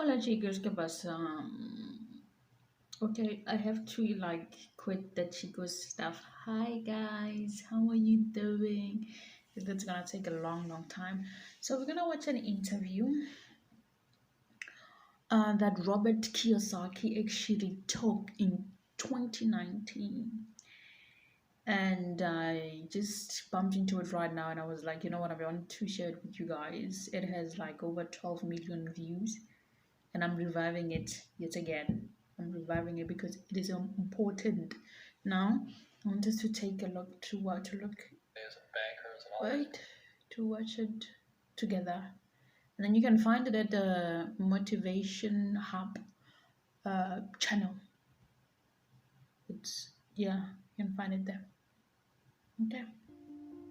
Hola chicos, ¿qué pasa? Okay, I have to like quit the chicos stuff. Hi guys, how are you doing? That's gonna take a long time. So we're gonna watch an interview that Robert Kiyosaki actually took in 2019. And I just bumped into it right now and I was like, you know what, I want to share it with you guys. It has like over 12 million views and I'm reviving it yet again. I'm reviving it because it is important. Now, I want us to take a look to look right to watch it together, and then you can find it at the Motivation Hub channel. It's yeah, you can find it there. Okay,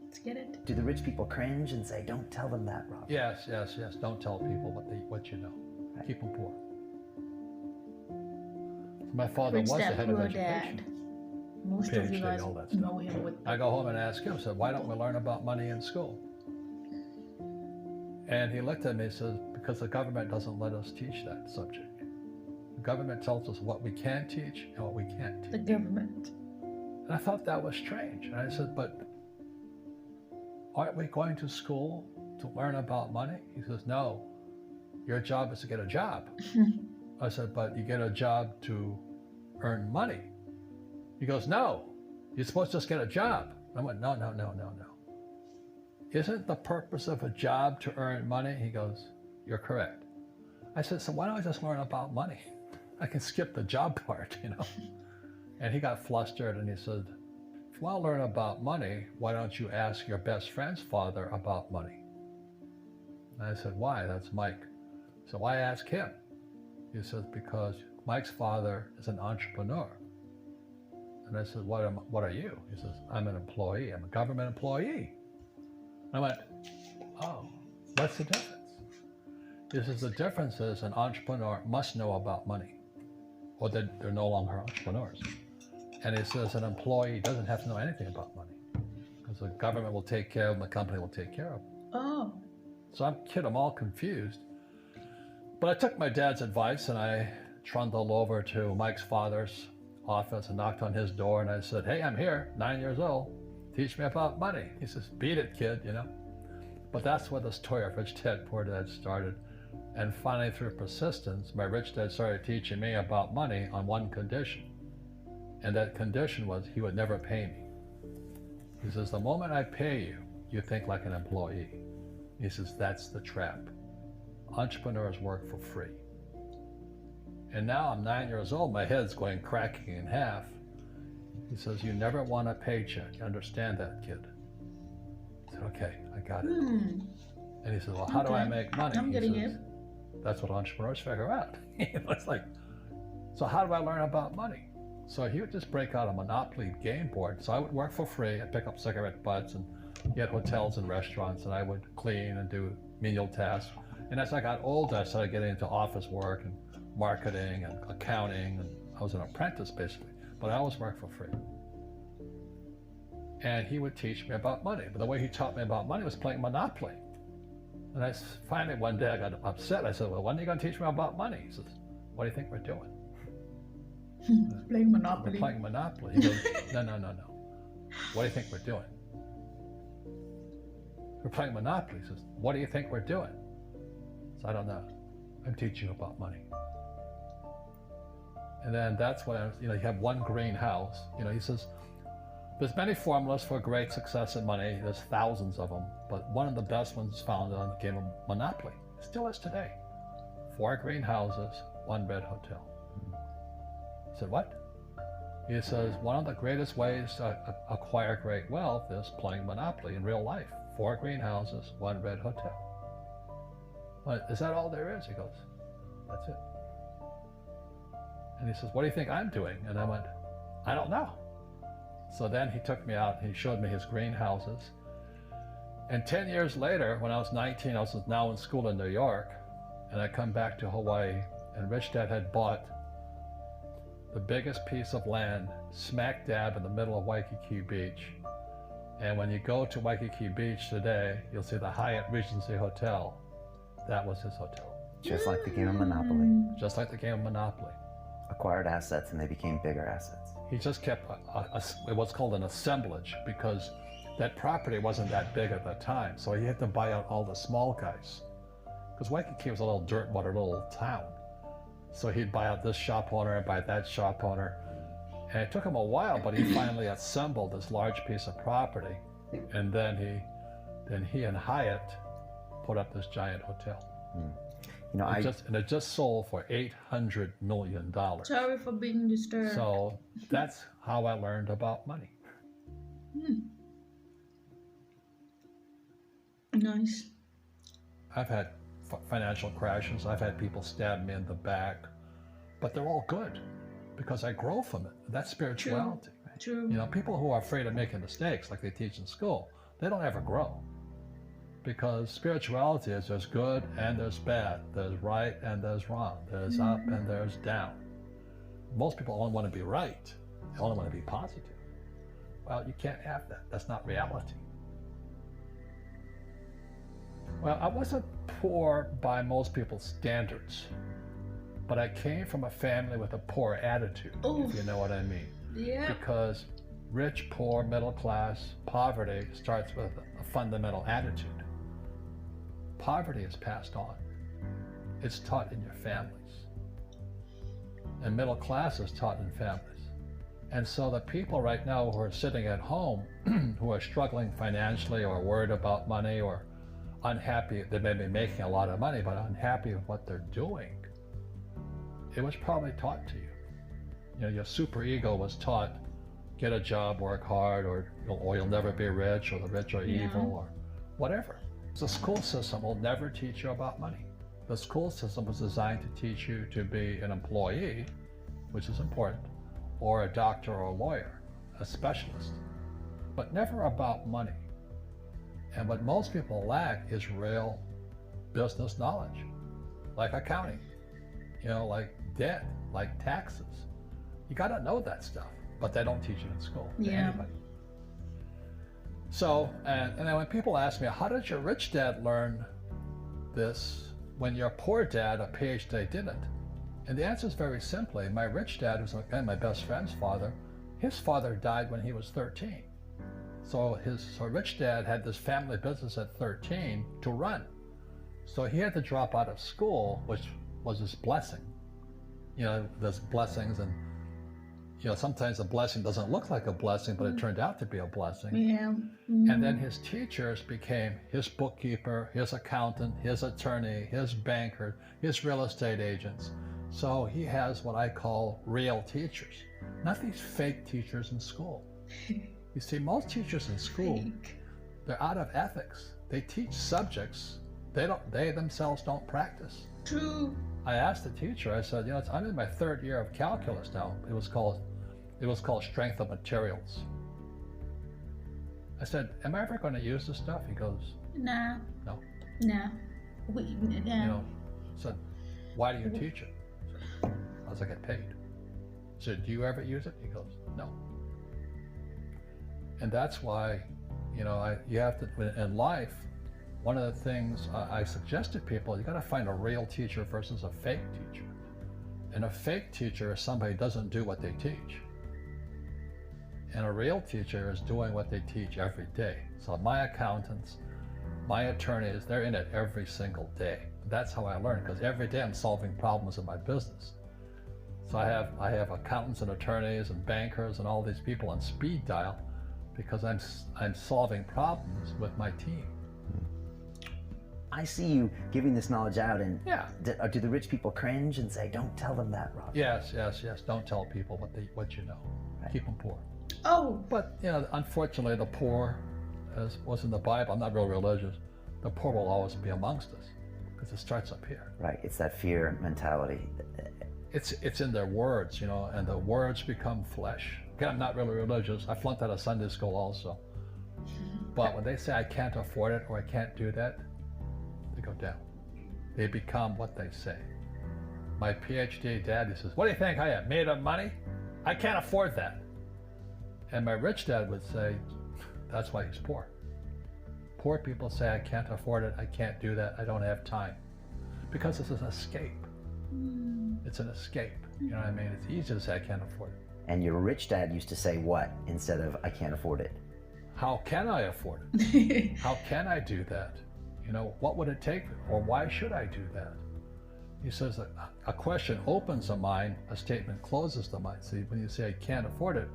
let's get it. Do the rich people cringe and say, don't tell them that, Rob? Yes, yes, yes. Don't tell people what you know. Right. Keep them poor. My father Rich was the Dad head of Poor education. Dad. Most of you PhD, guys all that know stuff. him with I go home and ask him, said, why don't we learn about money in school? And he looked at me and said, because the government doesn't let us teach that subject. The government tells us what we can teach and what we can't teach. the government. And I thought that was strange. And I said, but aren't we going to school to learn about money? He says, no, your job is to get a job. I said, but you get a job to earn money. He goes, no, you're supposed to just get a job. I went, no, no, no, no, no. Isn't the purpose of a job to earn money? He goes, you're correct. I said, so why don't I just learn about money? I can skip the job part, you know? And he got flustered and he said, if you want to learn about money, why don't you ask your best friend's father about money? And I said, why? That's Mike. So why ask him? He says, because Mike's father is an entrepreneur. And I said, what are you? He says, I'm an employee. I'm a government employee. And I went, oh, what's the difference? He says, the difference is an entrepreneur must know about money, or they're no longer entrepreneurs. And he says an employee doesn't have to know anything about money because the government will take care of them, the company will take care of them. Oh, So I'm all confused. But I took my dad's advice and I trundled over to Mike's father's office and knocked on his door and I said, hey, I'm here, 9 years old. Teach me about money. He says, beat it, kid, you know. But that's where the story of Rich Dad, Poor Dad started. And finally, through persistence, my rich dad started teaching me about money on one condition. And that condition was he would never pay me. He says, the moment I pay you, you think like an employee. He says, that's the trap. Entrepreneurs work for free. And now I'm 9 years old, my head's going cracking in half. He says, you never want a paycheck. You understand that, kid? I said, okay, I got it. And he says, well, how do I make money? I'm He getting says, that's what entrepreneurs figure out. It's like, so how do I learn about money? So he would just break out a Monopoly game board. So I would work for free. I'd pick up cigarette butts and get hotels and restaurants, and I would clean and do menial tasks. And as I got older, I started getting into office work and marketing and accounting, and I was an apprentice basically, but I always worked for free. And he would teach me about money, but the way he taught me about money was playing Monopoly. And finally one day I got upset. I said, well, when are you going to teach me about money? He says, what do you think we're doing? playing Monopoly. We're playing Monopoly. He goes, no, no, no, no. What do you think we're doing? We're playing Monopoly. He says, what do you think we're doing? So I don't know. I'm teaching you about money. And then that's when, you have one greenhouse. He says, there's many formulas for great success in money. There's thousands of them, but one of the best ones is found on the game of Monopoly. It still is today. 4 greenhouses, 1 red hotel. I said, what? He says, one of the greatest ways to acquire great wealth is playing Monopoly in real life. 4 greenhouses, 1 red hotel. But is that all there is? He goes, that's it. And he says, what do you think I'm doing? And I went, I don't know. So then he took me out and he showed me his greenhouses. And 10 years later, when I was 19, I was now in school in New York, and I come back to Hawaii, and Rich Dad had bought the biggest piece of land smack dab in the middle of Waikiki Beach. And when you go to Waikiki Beach today, you'll see the Hyatt Regency Hotel. That was his hotel. Just like the game of Monopoly. just like the game of Monopoly. Acquired assets and they became bigger assets. He just kept what's called an assemblage, because that property wasn't that big at the time. So he had to buy out all the small guys. Because Waikiki was a little dirt water little town. So he'd buy out this shop owner and buy that shop owner. And it took him a while, but he finally assembled this large piece of property. And then he and Hyatt put up this giant hotel. You know, It just sold for $800 million. Sorry for being disturbed. So that's how I learned about money. Nice. I've had financial crashes. I've had people stab me in the back, but they're all good because I grow from it. That's spirituality. True. You know, people who are afraid of making mistakes, like they teach in school, they don't ever grow. Because spirituality is there's good and there's bad, there's right and there's wrong, there's up and there's down. Most people only want to be right, they only want to be positive. Well, you can't have that. That's not reality. Well, I wasn't poor by most people's standards, but I came from a family with a poor attitude, if you know what I mean. Yeah. Because rich, poor, middle class, poverty starts with a fundamental attitude. Poverty is passed on. It's taught in your families. And middle class is taught in families. And so the people right now who are sitting at home, who are struggling financially or worried about money or unhappy, they may be making a lot of money, but unhappy with what they're doing, it was probably taught to you. You know, your superego was taught, get a job, work hard, or you'll never be rich, or the rich are evil, or whatever. The school system will never teach you about money. The school system was designed to teach you to be an employee, which is important, or a doctor or a lawyer, a specialist, but never about money. And what most people lack is real business knowledge, like accounting, you know, like debt, like taxes. You got to know that stuff, but they don't teach it in school to anybody. So, and then when people ask me, how did your rich dad learn this when your poor dad, a PhD, didn't? And the answer is very simply, my rich dad, who's again my best friend's father, his father died when he was 13. So rich dad had this family business at 13 to run. So he had to drop out of school, which was his blessing. You know, there's blessings, and you know, sometimes a blessing doesn't look like a blessing, but it turned out to be a blessing. Yeah. And then his teachers became his bookkeeper, his accountant, his attorney, his banker, his real estate agents. So he has what I call real teachers, not these fake teachers in school. You see, most teachers in school, they're out of ethics. They teach subjects they themselves don't practice. True. I asked the teacher, I said, you know, I'm in my third year of calculus now. It was called strength of materials. I said, am I ever going to use this stuff? He goes, No. No. No. No. You know, I said, why do you teach it? I said, because I get paid. I said, do you ever use it? He goes, no. And that's why, you know, you have to, in life, one of the things I suggest to people, you got to find a real teacher versus a fake teacher. And a fake teacher is somebody who doesn't do what they teach. And a real teacher is doing what they teach every day. So my accountants, my attorneys, they're in it every single day. That's how I learn, because every day I'm solving problems in my business. So I have accountants and attorneys and bankers and all these people on speed dial because I'm solving problems with my team. I see you giving this knowledge out, and yeah. Do the rich people cringe and say, don't tell them that, Rob? Yes. Don't tell people what you know. Right. Keep them poor. Oh. But, you know, unfortunately, the poor, as was in the Bible, I'm not real religious, the poor will always be amongst us because it starts up here. Right. It's that fear mentality. It's in their words, you know, and the words become flesh. Again, I'm not really religious. I flunked out of Sunday school also. But when they say I can't afford it or I can't do that, they go down. They become what they say. My PhD dad, he says, what do you think I am, made of money? I can't afford that. And my rich dad would say, that's why he's poor. Poor people say, I can't afford it, I can't do that, I don't have time. because it's an escape. It's an escape. You know what I mean? It's easy to say I can't afford it. And your rich dad used to say what instead of I can't afford it? How can I afford it? How can I do that? You know, what would it take, or why should I do that? He says that a question opens the mind, a statement closes the mind. See, when you say I can't afford it,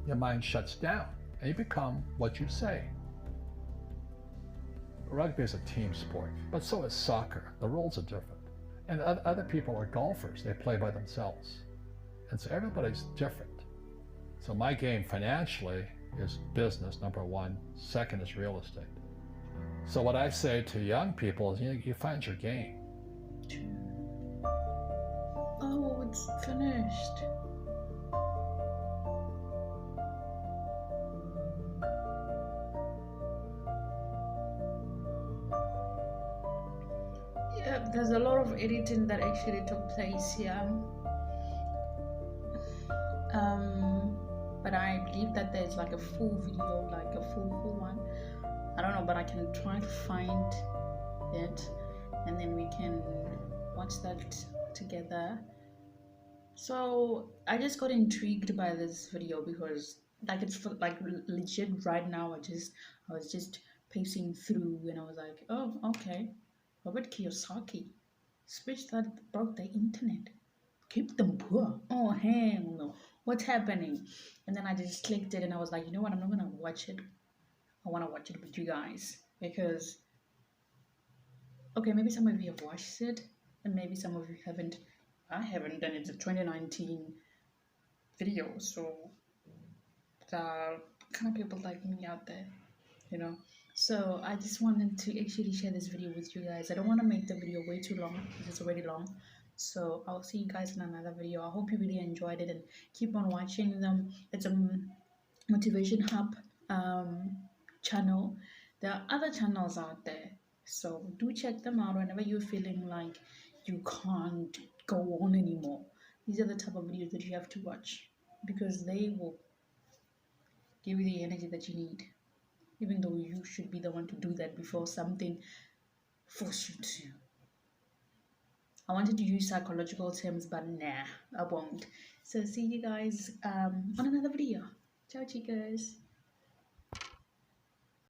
your mind shuts down and you become what you say. Rugby is a team sport, but so is soccer. The rules are different. And other people are golfers. They play by themselves. And so everybody's different. So my game financially is business, number one. Second is real estate. So what I say to young people is, you find your game. Oh, it's finished. Yeah, there's a lot of editing that actually took place here. But I believe that there's like a full video, like a full one. I don't know, but I can try to find it, and then we can watch that together. So I just got intrigued by this video because like it's like legit right now. I was just pacing through and I was like, oh, okay, Robert Kiyosaki, speech that broke the internet, keep them poor. Oh hell no, what's happening? And then I just clicked it and I was like, you know what, I'm not gonna watch it. I want to watch it with you guys because okay, maybe some of you have watched it and maybe some of you haven't. I haven't, and it's a 2019 video, so there are kind of people like me out there, you know. So I just wanted to actually share this video with you guys. I don't want to make the video way too long because it's already long. So I'll see you guys in another video. I hope you really enjoyed it and keep on watching them. It's a motivation hub channel. There are other channels out there, so do check them out whenever you're feeling like you can't go on anymore. These are the type of videos that you have to watch because they will give you the energy that you need, even though you should be the one to do that before something force you to. I wanted to use psychological terms, but nah, I won't. So see you guys on another video. Ciao, chicas.